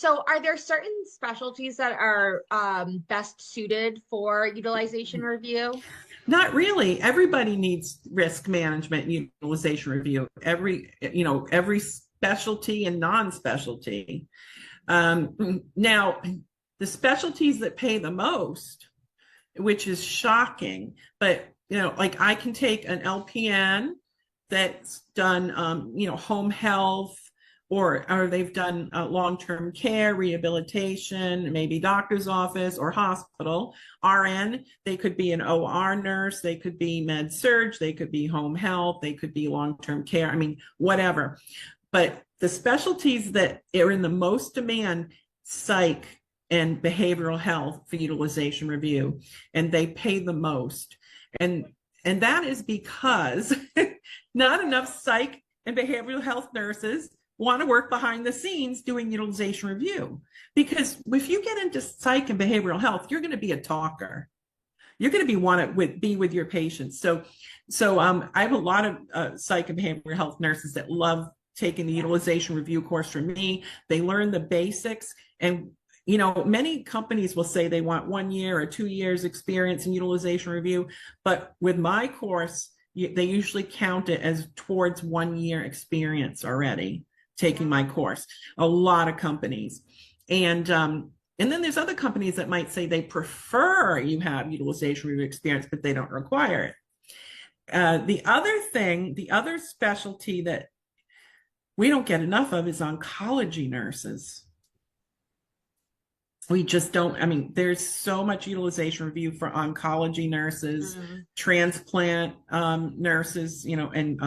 So are there certain specialties that are best suited for utilization review? Not really. Everybody needs risk management and utilization review. Every specialty and non-specialty. Now, the specialties that pay the most, which is shocking, but like I can take an LPN that's done, home health, or they've done long-term care, rehabilitation, maybe doctor's office or hospital. RN, they could be an OR nurse, they could be med surg, they could be home health, they could be long-term care. I mean, whatever. But the specialties that are in the most demand, psych and behavioral health for utilization review, and they pay the most. And that is because not enough psych and behavioral health nurses want to work behind the scenes doing utilization review. Because if you get into psych and behavioral health, you're going to be a talker. You're going to be with your patients. So I have a lot of psych and behavioral health nurses that love taking the utilization review course from me. They learn the basics, and many companies will say they want 1 year or 2 years experience in utilization review, but with my course, they usually count it as towards 1 year experience already taking my course. A lot of companies, and then there's other companies that might say they prefer you have utilization review experience, but they don't require it. The other specialty that we don't get enough of is oncology nurses. We just don't. I mean, there's so much utilization review for oncology nurses, transplant nurses, and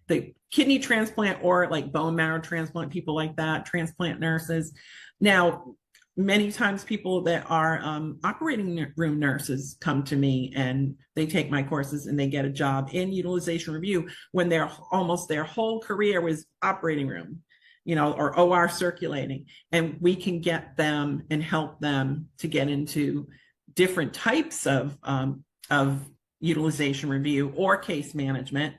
the kidney transplant or like bone marrow transplant, people like that, transplant nurses. Now, many times people that are operating room nurses come to me and they take my courses and they get a job in utilization review when almost their whole career was operating room, or OR circulating, and we can get them and help them to get into different types of utilization review or case management.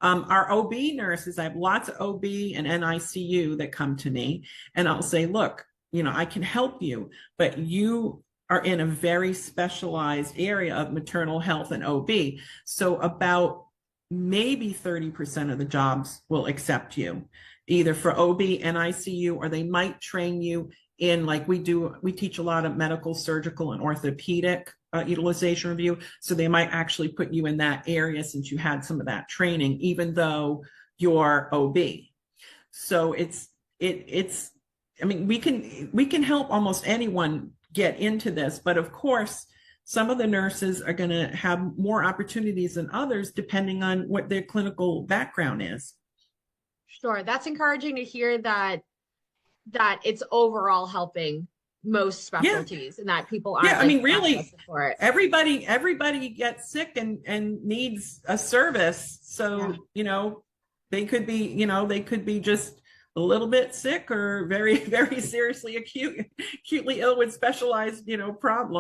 Our OB nurses, I have lots of OB and NICU that come to me, and I'll say, look, I can help you, but you are in a very specialized area of maternal health and OB. So about maybe 30% of the jobs will accept you, either for OB and ICU, or they might train you in, like we teach a lot of medical, surgical, and orthopedic utilization review. So they might actually put you in that area since you had some of that training, even though you're OB. So I mean, we can help almost anyone get into this, but of course, some of the nurses are going to have more opportunities than others depending on what their clinical background is. Sure, that's encouraging to hear that it's overall helping most specialties, and that people aren't I mean, really, for it. Everybody gets sick and needs a service. So, they could be just a little bit sick or very, very seriously acutely ill with specialized, problems.